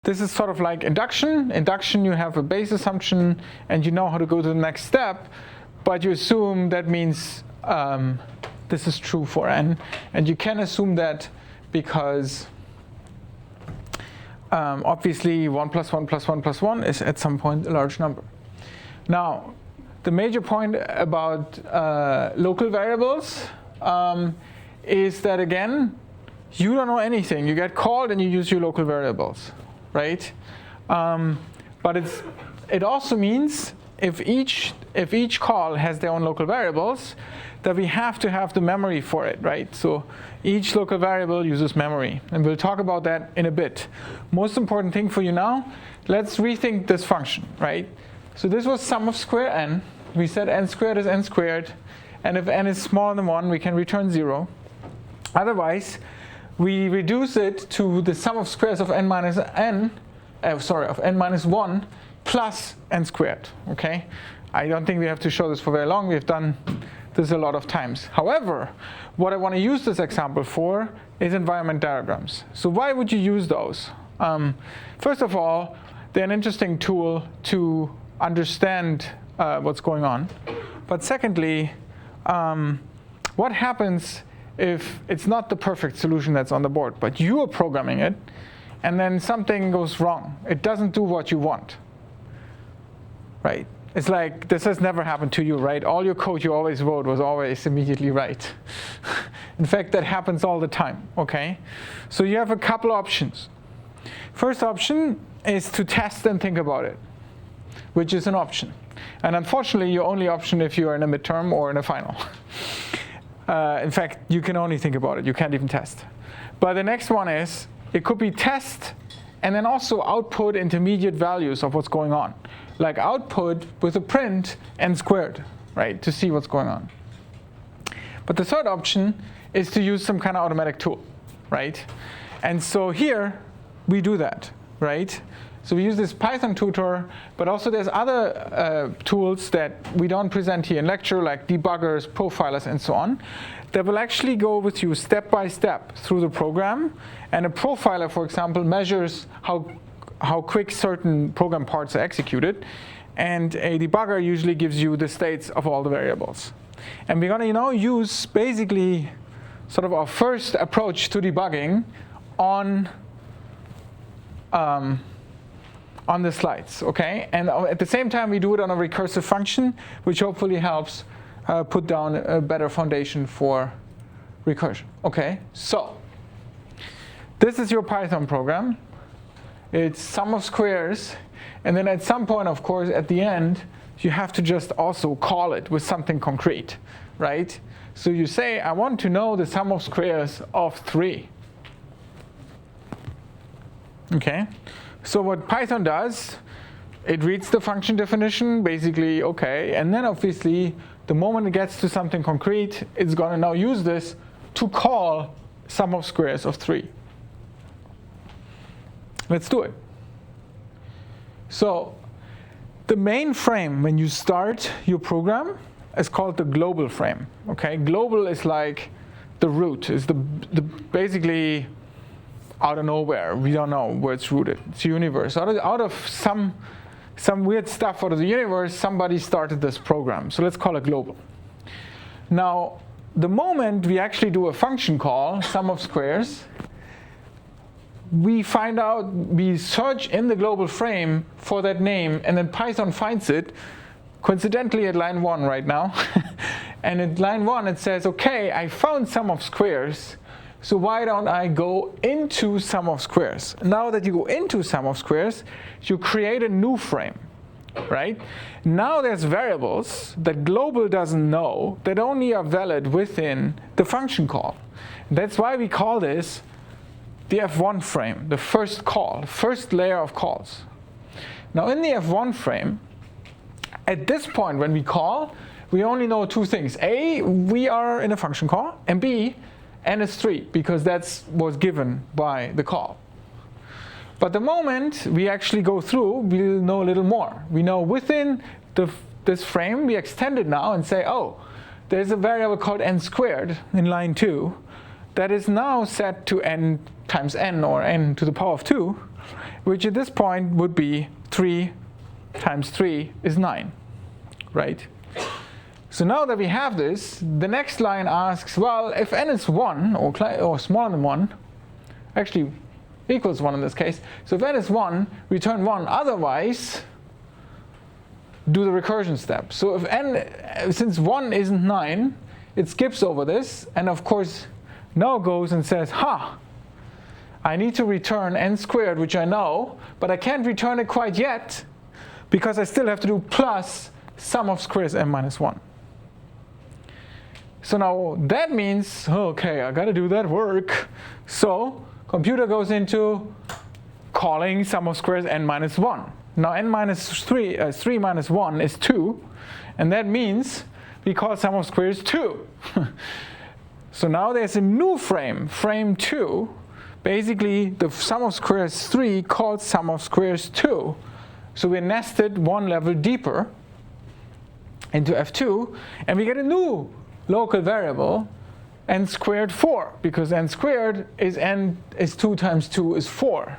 this is sort of like induction. Induction, you have a base assumption, and you know how to go to the next step, but you assume that means this is true for n, and you can assume that because obviously 1 plus 1 plus 1 plus 1 is at some point a large number. Now, the major point about local variables is that, again, you don't know anything. You get called and you use your local variables, right? But it also means if each call has their own local variables, that we have to have the memory for it, right? So each local variable uses memory, and we'll talk about that in a bit. Most important thing for you now, let's rethink this function, right? So this was sum of square n. We said n squared is n squared, and if n is smaller than 1, we can return 0. Otherwise, we reduce it to the sum of squares of n minus 1 plus n squared, okay? I don't think we have to show this for very long. We've done this a lot of times. However, what I want to use this example for is environment diagrams. So why would you use those? First of all, they're an interesting tool to understand what's going on. But secondly, what happens if it's not the perfect solution that's on the board, but you are programming it, and then something goes wrong? It doesn't do what you want, right? It's like, this has never happened to you, right? All your code you always wrote was always immediately right. In fact, that happens all the time, okay? So you have a couple options. First option is to test and think about it, which is an option. And unfortunately, your only option if you are in a midterm or in a final. In fact, you can only think about it. You can't even test. But the next one is, it could be test and then also output intermediate values of what's going on. Like output with a print n squared, right, to see what's going on. But the third option is to use some kind of automatic tool, right? And so here, we do that, right? So we use this Python tutor, but also there's other tools that we don't present here in lecture, like debuggers, profilers, and so on, that will actually go with you step by step through the program. And a profiler, for example, measures how quick certain program parts are executed. And a debugger usually gives you the states of all the variables. And we're going to use basically sort of our first approach to debugging on the slides, okay? And at the same time, we do it on a recursive function, which hopefully helps put down a better foundation for recursion, okay? So this is your Python program. It's sum of squares. And then at some point, of course, at the end, you have to just also call it with something concrete, right? So you say, I want to know the sum of squares of 3. Okay? So what Python does, it reads the function definition, basically, okay, and then obviously, the moment it gets to something concrete, it's going to now use this to call sum of squares of 3. Let's do it. So the main frame when you start your program is called the global frame. Okay, global is like the root, is the basically out of nowhere. We don't know where it's rooted. It's a universe. Out of some weird stuff out of the universe, somebody started this program. So let's call it global. Now, the moment we actually do a function call, sum of squares, we find out, we search in the global frame for that name, and then Python finds it, coincidentally at line 1 right now. And at line 1 it says, okay, I found sum of squares, so why don't I go into sum of squares? Now that you go into sum of squares, you create a new frame, right? Now there's variables that global doesn't know that only are valid within the function call. That's why we call this the F1 frame, the first call, first layer of calls. Now in the F1 frame, at this point when we call, we only know two things. A, we are in a function call, and B, n is 3, because that was given by the call. But the moment we actually go through, we'll know a little more. We know within this frame, we extend it now and say, oh, there's a variable called n squared in line 2 that is now set to n times n, or n to the power of 2. which at this point would be 3 times 3 is 9, right? So now that we have this, the next line asks, well, if n is 1 or smaller than 1, actually equals 1 in this case, so if n is 1, return 1, otherwise do the recursion step. So if n, since 1 isn't 9, it skips over this, and of course now goes and says, I need to return n squared, which I know, but I can't return it quite yet because I still have to do plus sum of squares n minus 1. So now that means, okay, I got to do that work. So computer goes into calling sum of squares n minus 1. Now n minus 3 minus 1 is 2, and that means we call sum of squares 2. So now there's a new frame, frame 2. Basically, the sum of squares 3 calls sum of squares 2. So we're nested one level deeper into f2, and we get a new local variable, n squared 4, because n squared is 2 times 2 is 4.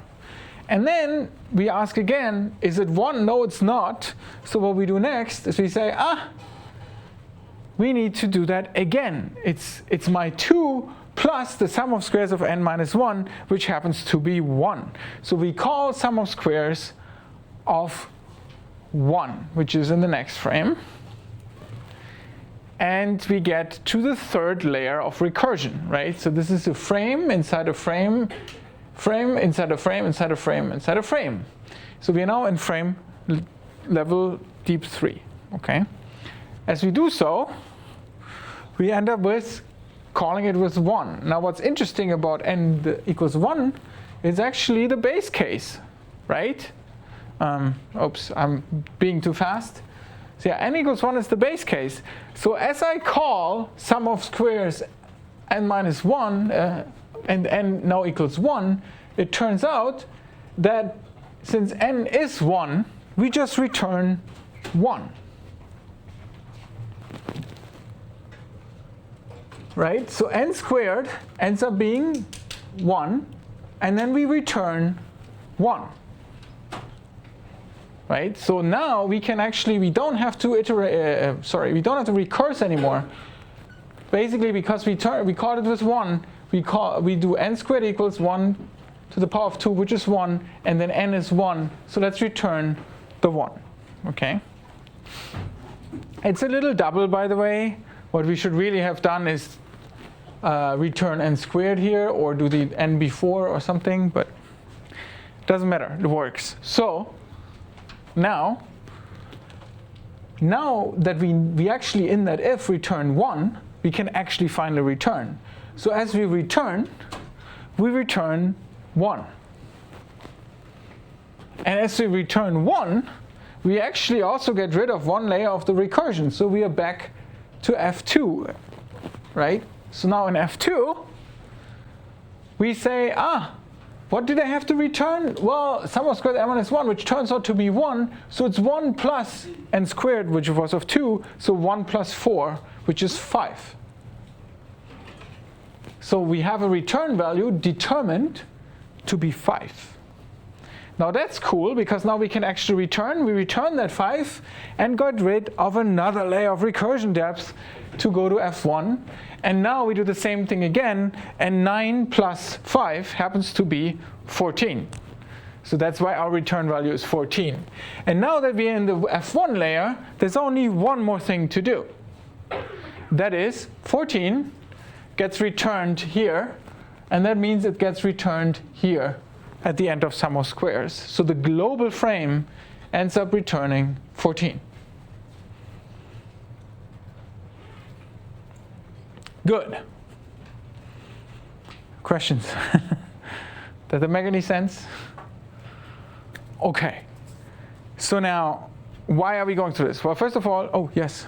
And then we ask again, is it 1? No, it's not. So what we do next is we say, we need to do that again. It's my 2 plus the sum of squares of n minus 1, which happens to be 1. So we call sum of squares of 1, which is in the next frame. And we get to the third layer of recursion, right? So this is a frame inside a frame, frame inside a frame, inside a frame, inside a frame. So we are now in frame level deep 3, okay? As we do so, we end up with calling it with 1. Now what's interesting about n equals 1 is actually the base case, right? Oops, I'm being too fast. So yeah, n equals 1 is the base case. So as I call sum of squares n minus 1 and n now equals 1, it turns out that since n is 1, we just return 1. Right? So n squared ends up being 1, and then we return 1. Right? So now we can actually, we don't have to we don't have to recurse anymore. Basically, because we called it with 1, we do n squared equals 1 to the power of 2, which is 1, and then n is 1. So let's return the 1. Okay? It's a little double, by the way. What we should really have done is return n squared here, or do the n before or something, but it doesn't matter. It works. So now that we actually in that if return 1, we can actually finally return. So as we return 1. And as we return 1, we actually also get rid of one layer of the recursion. So we are back to f2, right? So now in f2, we say, what did I have to return? Well, sum of squares n minus 1, which turns out to be 1. So it's 1 plus n squared, which was of 2. So 1 plus 4, which is 5. So we have a return value determined to be 5. Now that's cool, because now we can actually return. We return that 5 and got rid of another layer of recursion depth to go to f1. And now we do the same thing again, and 9 plus 5 happens to be 14. So that's why our return value is 14. And now that we're in the f1 layer, there's only one more thing to do. That is, 14 gets returned here, and that means it gets returned here at the end of sum of squares. So the global frame ends up returning 14. Good. Questions? Does that make any sense? Okay. So now, why are we going through this? Well, first of all, yes?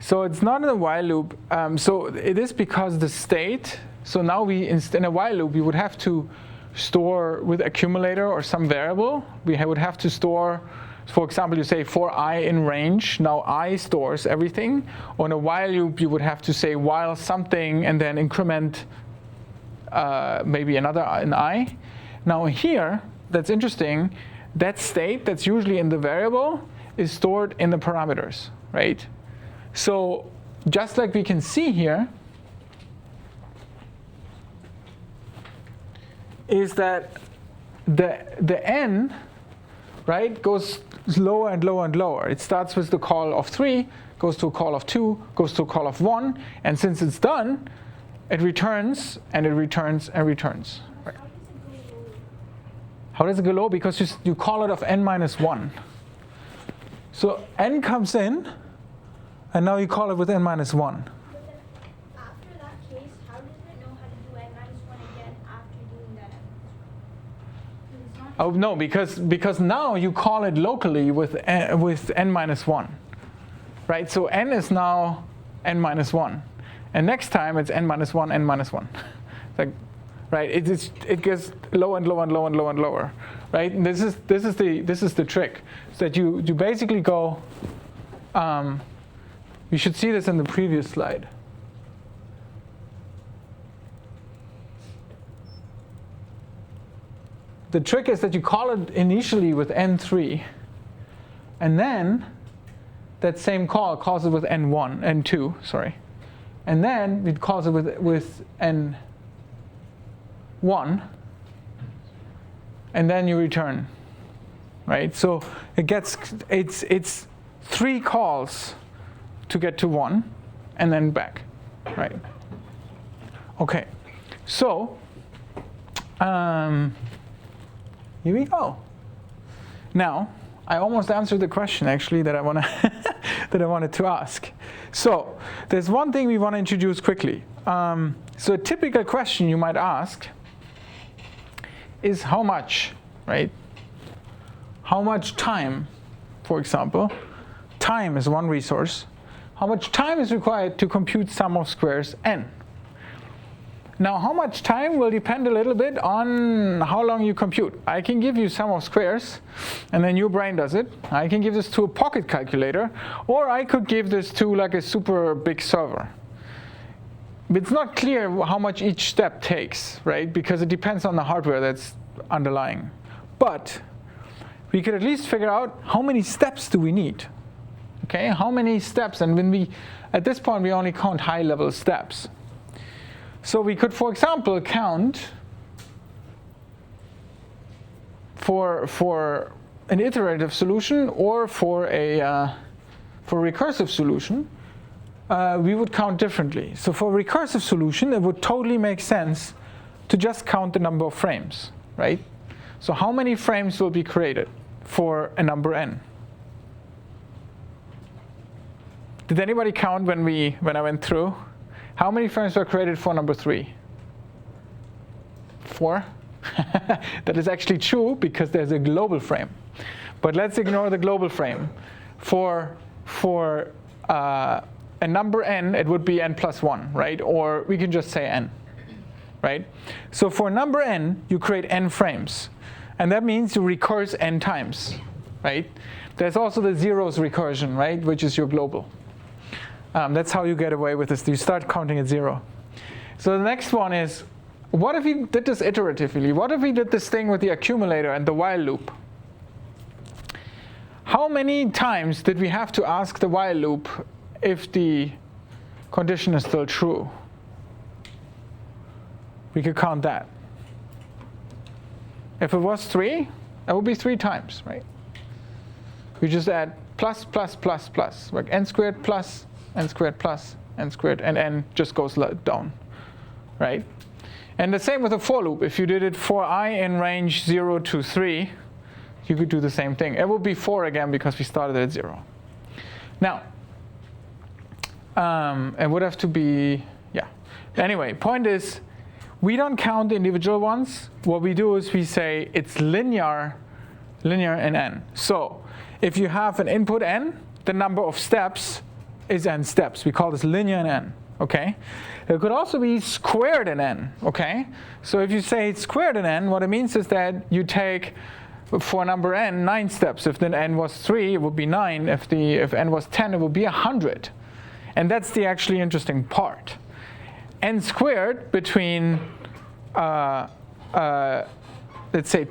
So it's not in a while loop. So it is because the state, so now in a while loop, we would have to store with accumulator or some variable, we would have to store, for example, you say for I in range, now I stores everything. Or in a while loop, you would have to say while something and then increment maybe another an I. Now here, that's interesting, that state that's usually in the variable is stored in the parameters, right? So just like we can see here, is that the n, right, goes lower and lower and lower. It starts with the call of 3, goes to a call of 2, goes to a call of 1, and since it's done, it returns and it returns and returns. Right. How does it go low? Because you call it of n minus 1. So n comes in, and now you call it with n minus 1. Oh no, because now you call it locally with n minus 1, right? So n is now n minus 1, and next time it's n minus 1, n minus 1. Like, right? It gets lower and lower and lower and lower and lower, right? And this is the trick, so that you basically go. You should see this in the previous slide. The trick is that you call it initially with n3, and then that same call calls it with n1, n2, sorry, and then it calls it with n1, and then you return, right? So it's 3 calls to get to 1, and then back, right? Okay, so. Here we go. Now, I almost answered the question actually that I wanted to ask. So there's one thing we want to introduce quickly. So a typical question you might ask is how much, right? How much time, for example, time is one resource. How much time is required to compute sum of squares n? Now, how much time will depend a little bit on how long you compute. I can give you sum of squares, and then your brain does it. I can give this to a pocket calculator, or I could give this to like a super big server. It's not clear how much each step takes, right? Because it depends on the hardware that's underlying. But we could at least figure out how many steps do we need. Okay, how many steps? And when at this point, we only count high-level steps. So we could, for example, count for an iterative solution or for a recursive solution, we would count differently. So for a recursive solution, it would totally make sense to just count the number of frames, right? So how many frames will be created for a number n? Did anybody count when I went through? How many frames were created for number 3? 4? That is actually true because there's a global frame. But let's ignore the global frame. For a number n, it would be n plus 1, right? Or we can just say n, right? So for number n, you create n frames. And that means you recurse n times, right? There's also the zeros recursion, right? Which is your global. That's how you get away with this. You start counting at 0. So the next one is, what if we did this iteratively? What if we did this thing with the accumulator and the while loop? How many times did we have to ask the while loop if the condition is still true? We could count that. If it was 3, that would be 3 times, right? We just add plus, plus, plus, plus, like n squared plus n squared plus n squared, and n just goes down, right? And the same with a for loop. If you did it for I in range 0 to 3, you could do the same thing. It would be 4 again because we started at 0. Now, it would have to be, yeah. Anyway, point is, we don't count the individual ones. What we do is we say it's linear in n. So if you have an input n, the number of steps is n steps. We call this linear in n, okay? It could also be squared in n, okay? So if you say it's squared in n, what it means is that you take, for number n, 9 steps. If then n was 3, it would be 9. If n was 10, it would be 100. And that's the actually interesting part. N squared between, let's say,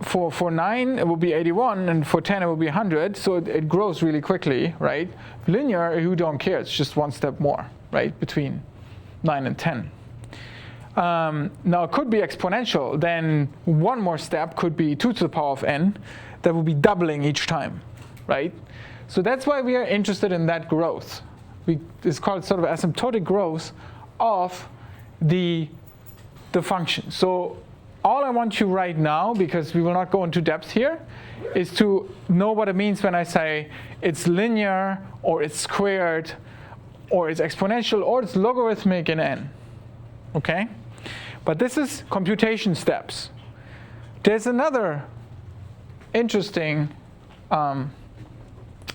for 9, it will be 81, and for 10, it will be 100. So it grows really quickly, right? Linear, you don't care. It's just one step more, right, between 9 and 10. Now, it could be exponential. Then one more step could be 2 to the power of n. That will be doubling each time, right? So that's why we are interested in that growth. It's called sort of asymptotic growth of the function. So all I want you right now, because we will not go into depth here, is to know what it means when I say it's linear, or it's squared, or it's exponential, or it's logarithmic in n. Okay? But this is computation steps. There's another interesting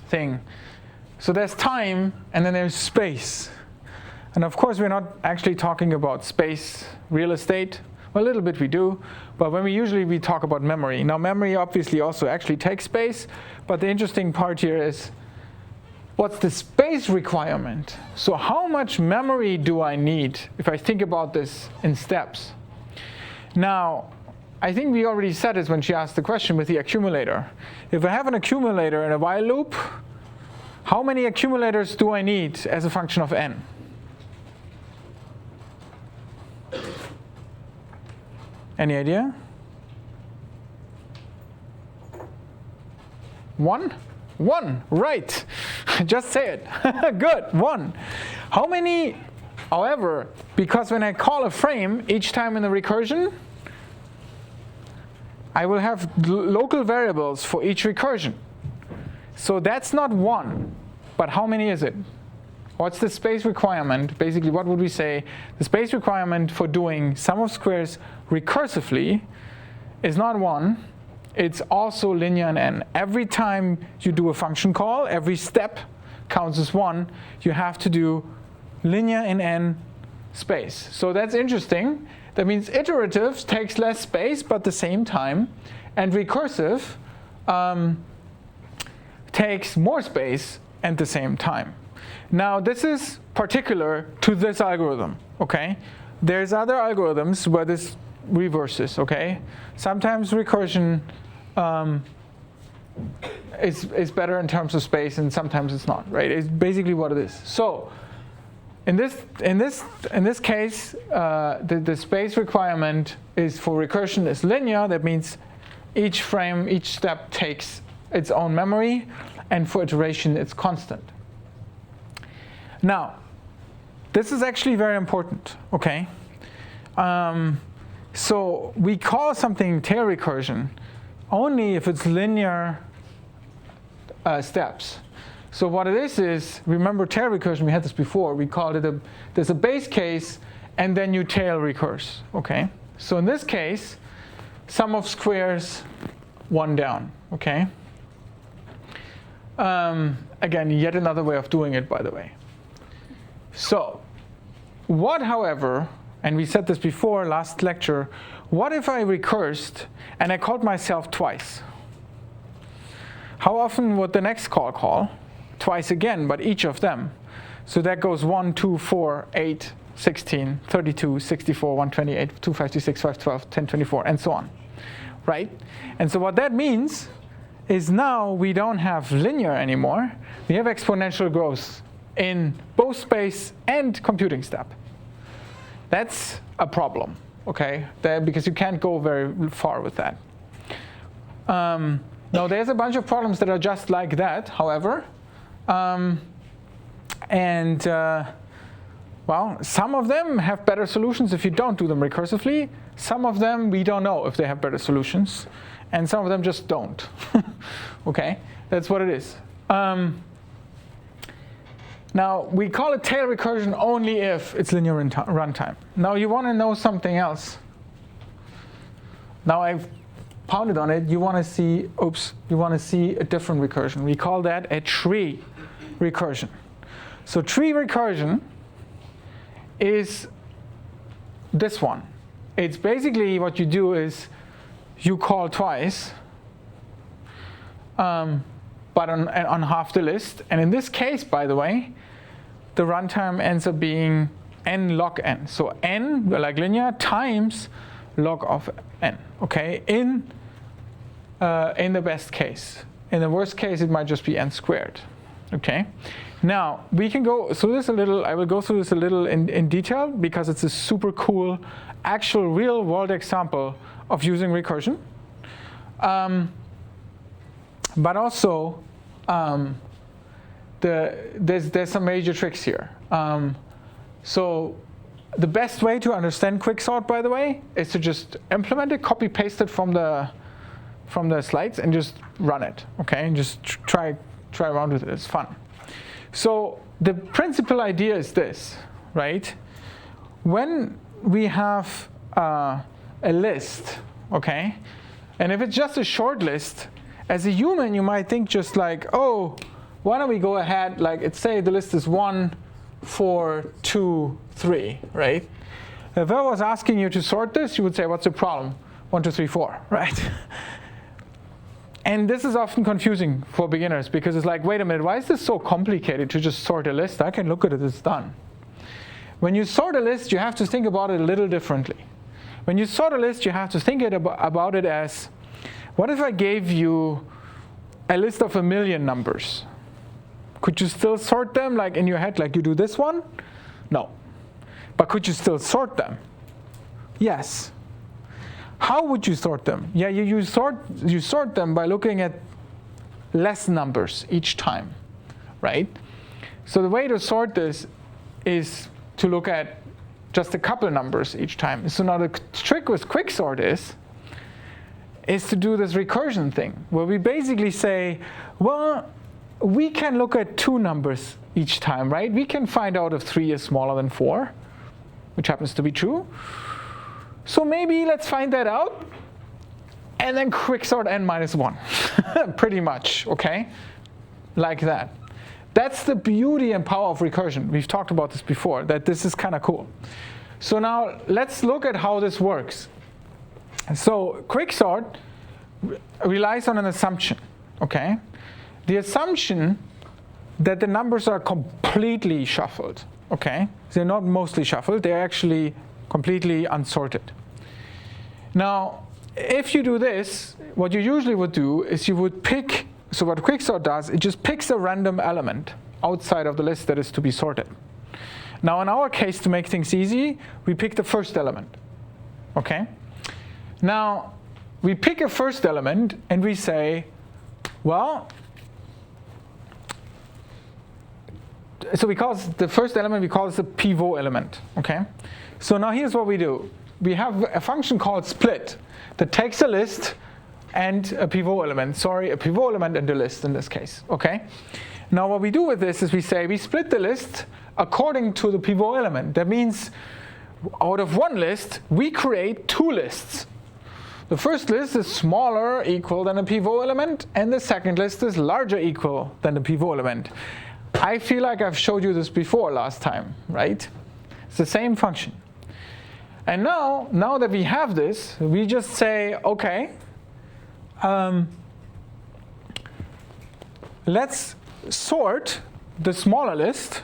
thing. So there's time, and then there's space. And of course, we're not actually talking about space, real estate. Well, a little bit we do, but when we talk about memory. Now, memory obviously also actually takes space, but the interesting part here is, what's the space requirement? So how much memory do I need if I think about this in steps? Now, I think we already said this when she asked the question with the accumulator. If I have an accumulator in a while loop, how many accumulators do I need as a function of n? Any idea? 1? 1, right. Just say it. Good, 1. How many, however, because when I call a frame each time in the recursion, I will have local variables for each recursion. So that's not 1, but how many is it? What's the space requirement? Basically, what would we say? The space requirement for doing sum of squares recursively is not 1. It's also linear in n. Every time you do a function call, every step counts as 1. You have to do linear in n space. So that's interesting. That means iterative takes less space, but the same time. And recursive takes more space at the same time. Now, this is particular to this algorithm, okay? There's other algorithms where this reverses, okay? Sometimes recursion is better in terms of space, and sometimes it's not, right? It's basically what it is. So, in this case, the space requirement is for recursion is linear. That means each frame, each step takes its own memory, and for iteration, it's constant. Now, this is actually very important, okay? So we call something tail recursion only if it's linear steps. So what it is, remember tail recursion, we had this before, we called it there's a base case, and then you tail recurse, okay? So in this case, sum of squares, 1 down, okay? Again, yet another way of doing it, by the way. So, what, however, and we said this before last lecture, what if I recursed and I called myself twice? How often would the next call? Twice again, but each of them. So that goes 1, 2, 4, 8, 16, 32, 64, 128, 256, 512, 1024, and so on, right? And so what that means is now we don't have linear anymore. We have exponential growth in both space and computing step. That's a problem, okay? Because you can't go very far with that. Now, there's a bunch of problems that are just like that, however. Well, some of them have better solutions if you don't do them recursively. Some of them, we don't know if they have better solutions. And some of them just don't. Okay? That's what it is. Now, we call it tail recursion only if it's linear runtime. Now, you want to know something else. Now, I've pounded on it. You want to see a different recursion. We call that a tree recursion. So tree recursion is this one. It's basically what you do is you call twice, but on half the list. And in this case, by the way, the runtime ends up being n log n. So n, like linear, times log of n, okay, in the best case. In the worst case, it might just be n squared, okay? Now, we can go through this a little. I will go through this a little in detail because it's a super cool, actual real-world example of using recursion. But also, there's some major tricks here. So the best way to understand quicksort, by the way, is to just implement it, copy-paste it from the slides, and just run it, okay? And just try around with it. It's fun. So the principal idea is this, right? When we have a list, okay, and if it's just a short list, as a human, you might think just like, oh, why don't we go ahead, like, let's say the list is 1, 4, 2, 3, right? If I was asking you to sort this, you would say, what's the problem? 1, 2, 3, 4, right? And this is often confusing for beginners because it's like, wait a minute, why is this so complicated to just sort a list? I can look at it, it's done. When you sort a list, you have to think about it a little differently. When you sort a list, you have to think about it as, what if I gave you a list of 1,000,000 numbers? Could you still sort them like in your head, like you do this one? No. But could you still sort them? Yes. How would you sort them? Yeah, you sort them by looking at less numbers each time, right? So the way to sort this is to look at just a couple numbers each time. So now the trick with quicksort is to do this recursion thing, where we basically say, well, we can look at 2 numbers each time, right? We can find out if 3 is smaller than 4, which happens to be true. So maybe let's find that out, and then quicksort n minus 1, pretty much, okay? Like that. That's the beauty and power of recursion. We've talked about this before, that this is kind of cool. So now let's look at how this works. So quicksort relies on an assumption, okay? The assumption that the numbers are completely shuffled, okay? They're not mostly shuffled, they're actually completely unsorted. Now, if you do this, what you usually would do is you would pick, so what quicksort does, it just picks a random element outside of the list that is to be sorted. Now, in our case, to make things easy, we pick the first element, okay? Now, we pick a first element and we say, well, so we call the first element, we call this a pivot element, okay? So now here's what we do. We have a function called split that takes a list and a pivot element. A pivot element and a list in this case, okay? Now what we do with this is we say we split the list according to the pivot element. That means out of one list, we create 2 lists. The first list is smaller equal than a pivot element, and the second list is larger equal than the pivot element. I feel like I've showed you this before last time, right? It's the same function. And now that we have this, we just say, okay, let's sort the smaller list.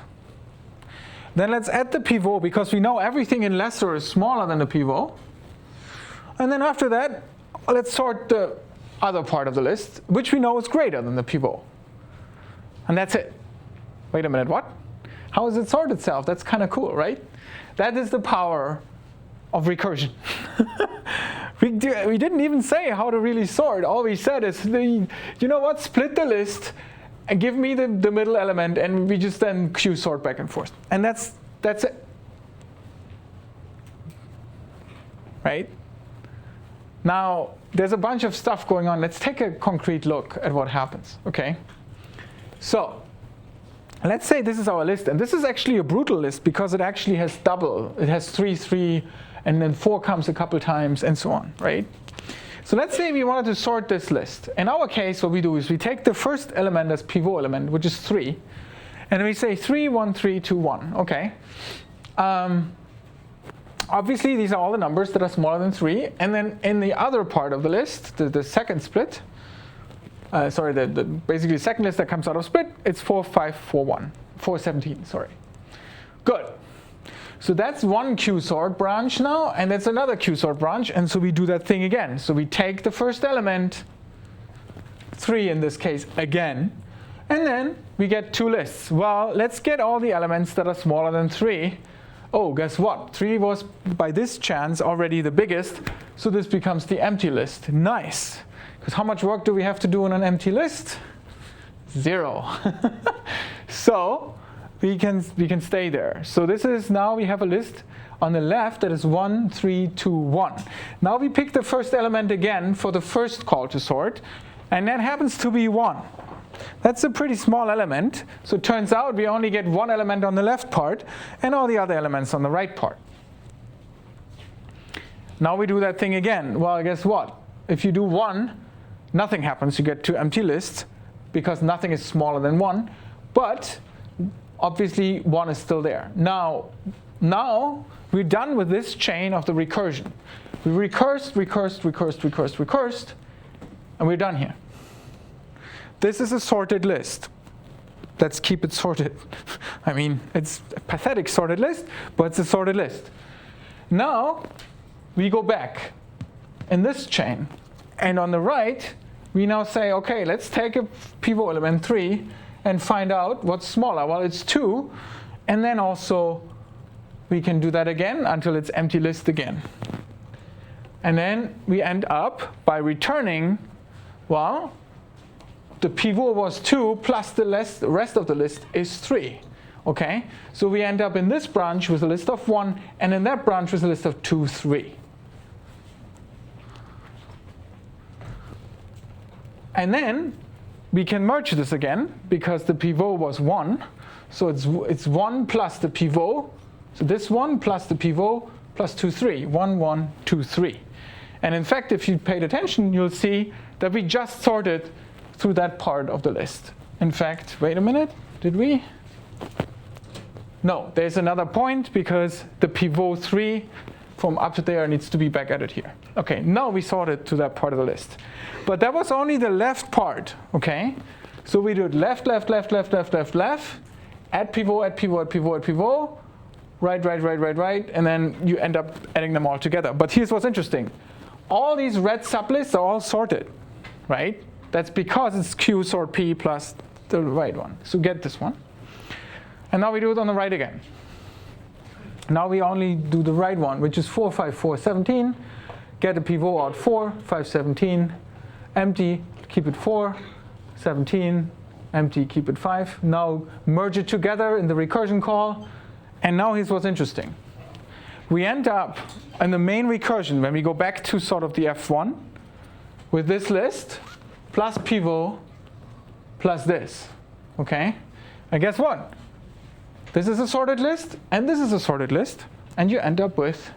Then let's add the pivot, because we know everything in lesser is smaller than the pivot. And then after that, let's sort the other part of the list, which we know is greater than the pivot. And that's it. Wait a minute, what? How does it sort itself? That's kind of cool, right? That is the power of recursion. We didn't even say how to really sort. All we said is, you know what, split the list and give me the middle element, and we just then queue sort back and forth. And that's it. Right? Now, there's a bunch of stuff going on. Let's take a concrete look at what happens, okay? So, let's say this is our list, and this is actually a brutal list because it actually has double. It has 3, 3, and then 4 comes a couple times, and so on, right? So let's say we wanted to sort this list. In our case, what we do is we take the first element as pivot element, which is 3, and we say 3, 1, 3, 2, 1, okay? Obviously, these are all the numbers that are smaller than 3. And then in the other part of the list, the second split, basically the second list that comes out of split, it's 4, 5, 4, 1. 417, sorry. Good. So that's one Q-sort branch now, and that's another Q-sort branch, and so we do that thing again. So we take the first element, 3 in this case, again, and then we get 2 lists. Well, let's get all the elements that are smaller than 3. Oh, guess what? 3 was, by this chance, already the biggest, so this becomes the empty list. Nice. Because how much work do we have to do on an empty list? 0. So we can stay there. So this is, now we have a list on the left that is 1, 3, 2, 1. Now we pick the first element again for the first call to sort, and that happens to be 1. That's a pretty small element, so it turns out we only get one element on the left part and all the other elements on the right part. Now we do that thing again. Well, guess what? If you do 1, nothing happens. You get 2 empty lists because nothing is smaller than 1, but obviously 1 is still there. Now we're done with this chain of the recursion. We recursed, and we're done here. This is a sorted list. Let's keep it sorted. I mean, it's a pathetic sorted list, but it's a sorted list. Now, we go back in this chain. And on the right, we now say, OK, let's take a pivot element 3 and find out what's smaller. Well, it's 2. And then also, we can do that again until it's empty list again. And then we end up by returning, well, the pivot was 2 plus the rest of the list is 3. Okay? So we end up in this branch with a list of 1, and in that branch with a list of 2, 3. And then we can merge this again because the pivot was 1. So it's 1 plus the pivot. So this 1 plus the pivot plus 2, 3. 1, 1, 2, 3. And in fact, if you paid attention, you'll see that we just sorted through that part of the list. In fact, wait a minute, did we? No, there's another point because the pivot 3 from up there needs to be back added here. Okay, now we sorted to that part of the list. But that was only the left part, okay? So we did left, add pivot, right, and then you end up adding them all together. But here's what's interesting. All these red sublists are all sorted, right? That's because it's Q sort P plus the right one. So get this one. And now we do it on the right again. Now we only do the right one, which is 4, 5, 4, 17. Get a pivot out 4, 5, 17. Empty, keep it 4, 17. Empty, keep it 5. Now merge it together in the recursion call. And now here's what's interesting. We end up in the main recursion, when we go back to sort of the F1, with this list, plus pivot, plus this, okay? And guess what? This is a sorted list, and this is a sorted list, and you end up with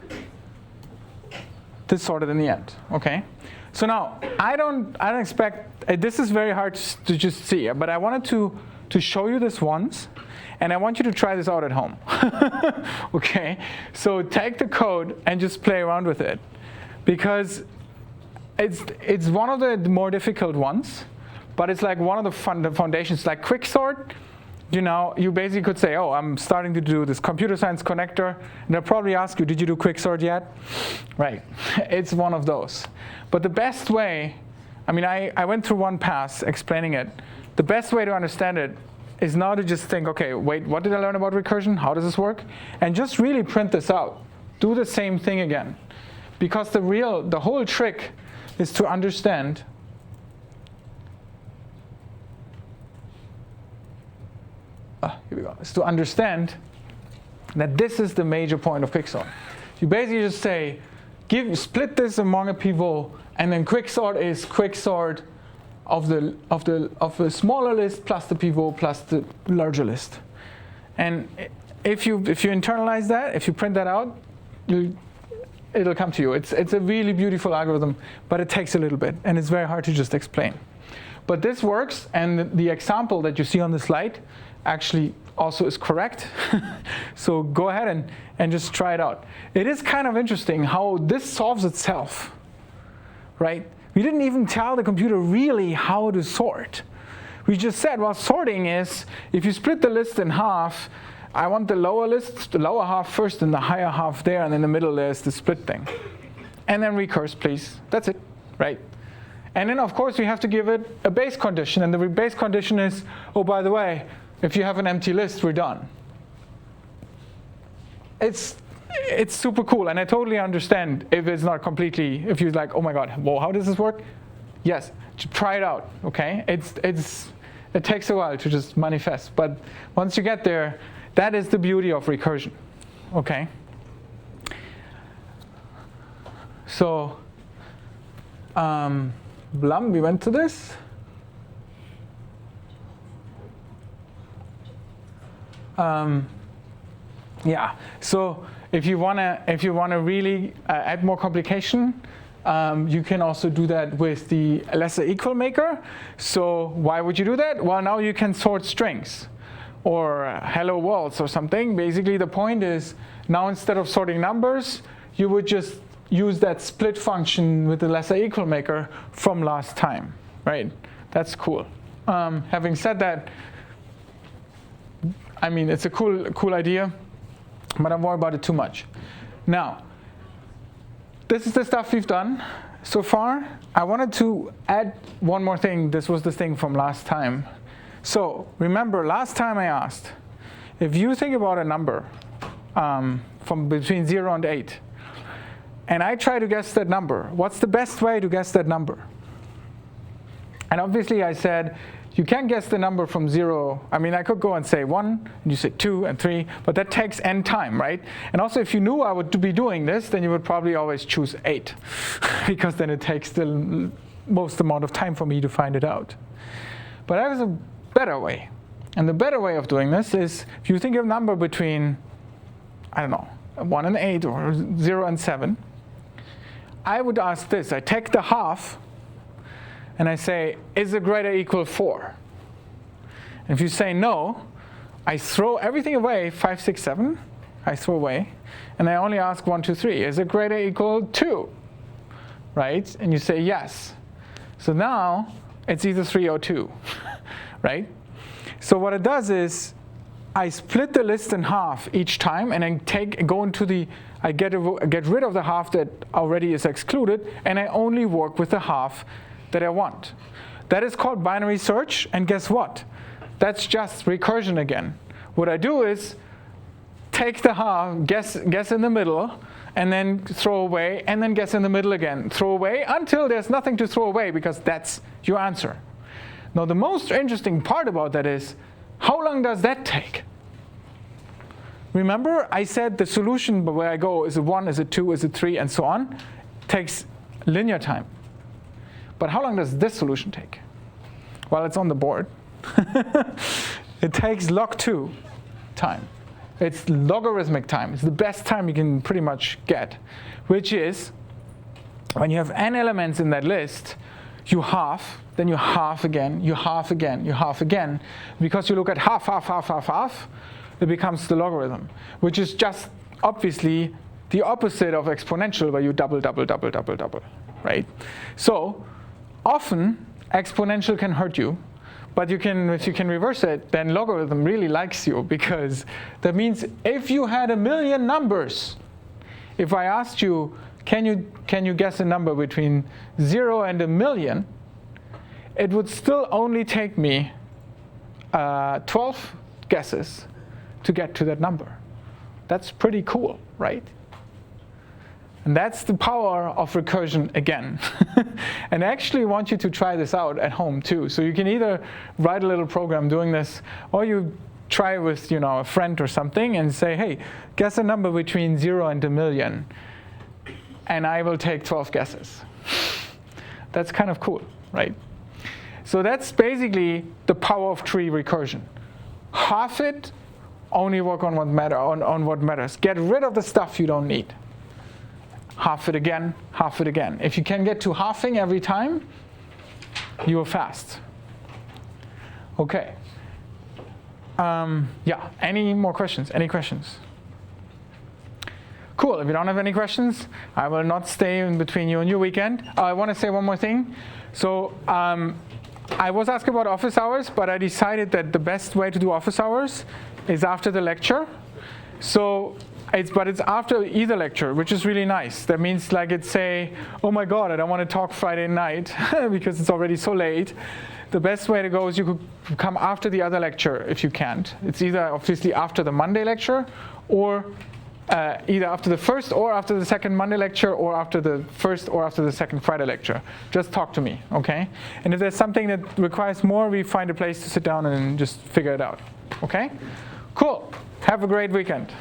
this sorted in the end, okay? So now, I don't expect, this is very hard to just see, but I wanted to show you this once, and I want you to try this out at home, okay? So take the code and just play around with it, because it's one of the more difficult ones, but it's like one of the foundations, like quicksort. You know, you basically could say, oh, I'm starting to do this computer science connector, and they'll probably ask you, did you do quicksort yet? Right, it's one of those. But the best way, I mean, I went through one pass explaining it. The best way to understand it is now to just think, okay, wait, what did I learn about recursion? How does this work? And just really print this out. Do the same thing again. Because the whole trick is to understand here we go. Is to understand that this is the major point of quicksort. You basically just say, split this among a pivot, and then quicksort is quicksort of the smaller list plus the pivot plus the larger list. And if you internalize that, if you print that out, it'll come to you. It's a really beautiful algorithm, but it takes a little bit, and it's very hard to just explain. But this works, and the example that you see on the slide actually also is correct. So go ahead and just try it out. It is kind of interesting how this solves itself, right? We didn't even tell the computer really how to sort. We just said, well, sorting is, if you split the list in half, I want the lower half first and the higher half there, and in the middle there's the split thing. And then recurse, please. That's it, right? And then, of course, we have to give it a base condition. And the base condition is, oh, by the way, if you have an empty list, we're done. It's super cool. And I totally understand if it's not completely, if you're like, oh, my God, well, how does this work? Yes, try it out, OK? It takes a while to just manifest. But once you get there, that is the beauty of recursion, OK? So, Blum, we went to this. Yeah. So if you wanna really add more complication, you can also do that with the lesser equal maker. So why would you do that? Well, now you can sort strings or hello worlds or something. Basically, the point is now instead of sorting numbers, you would just use that split function with the lesser equal maker from last time, right? That's cool. Having said that, I mean, it's a cool idea, but I'm worried about it too much. Now, this is the stuff we've done so far. I wanted to add one more thing. This was the thing from last time. So remember, last time I asked, if you think about a number from between 0 and 8, and I try to guess that number, what's the best way to guess that number? And obviously I said, you can't guess the number from 0. I mean, I could go and say 1, and you say 2 and 3, but that takes n time, right? And also, if you knew I would be doing this, then you would probably always choose 8, because then it takes the most amount of time for me to find it out. But there is a better way. And the better way of doing this is, if you think of a number between, I don't know, 1 and 8 or 0 and 7, I would ask this. I take the half, and I say, is it greater or equal 4? And if you say no, I throw everything away, 5, 6, 7, I throw away, and I only ask 1, 2, 3. Is it greater or equal 2? Right? And you say yes. So now it's either 3 or 2, right? So what it does is, I split the list in half each time, and then I get rid of the half that already is excluded, and I only work with the half that I want. That is called binary search, and guess what? That's just recursion again. What I do is take the half, guess in the middle, and then throw away, and then guess in the middle again. Throw away until there's nothing to throw away, because that's your answer. Now, the most interesting part about that is, how long does that take? Remember, I said the solution where I go, is it 1, is it 2, is it 3, and so on, takes linear time. But how long does this solution take? Well, it's on the board. It takes log 2 time. It's logarithmic time. It's the best time you can pretty much get, which is when you have n elements in that list, you half, then you half again, you half again, you half again. Because you look at half, half, half, half, half, it becomes the logarithm, which is just obviously the opposite of exponential, where you double, double, double, double, double, right? So often exponential can hurt you, but if you can reverse it, then logarithm really likes you, because that means if you had a million numbers, if I asked you, can you guess a number between 0 and a million, it would still only take me 12 guesses to get to that number. That's pretty cool, right? And that's the power of recursion again. And I actually want you to try this out at home too. So you can either write a little program doing this, or you try with a friend or something and say, hey, guess a number between 0 and a million. And I will take 12 guesses. That's kind of cool, right? So that's basically the power of tree recursion. Half it, only work on what matters. Get rid of the stuff you don't need. Half it again, half it again. If you can get to halving every time, you're fast. Okay. Yeah, any more questions? Any questions? Cool, if you don't have any questions, I will not stay in between you and your weekend. I want to say one more thing. So I was asked about office hours, but I decided that the best way to do office hours is after the lecture. So it's after either lecture, which is really nice. That means like it's say, oh my God, I don't want to talk Friday night because it's already so late. The best way to go is you could come after the other lecture if you can't. It's either obviously after the Monday lecture or either after the first or after the second Monday lecture or after the first or after the second Friday lecture. Just talk to me, okay? And if there's something that requires more, we find a place to sit down and just figure it out, okay? Cool. Have a great weekend.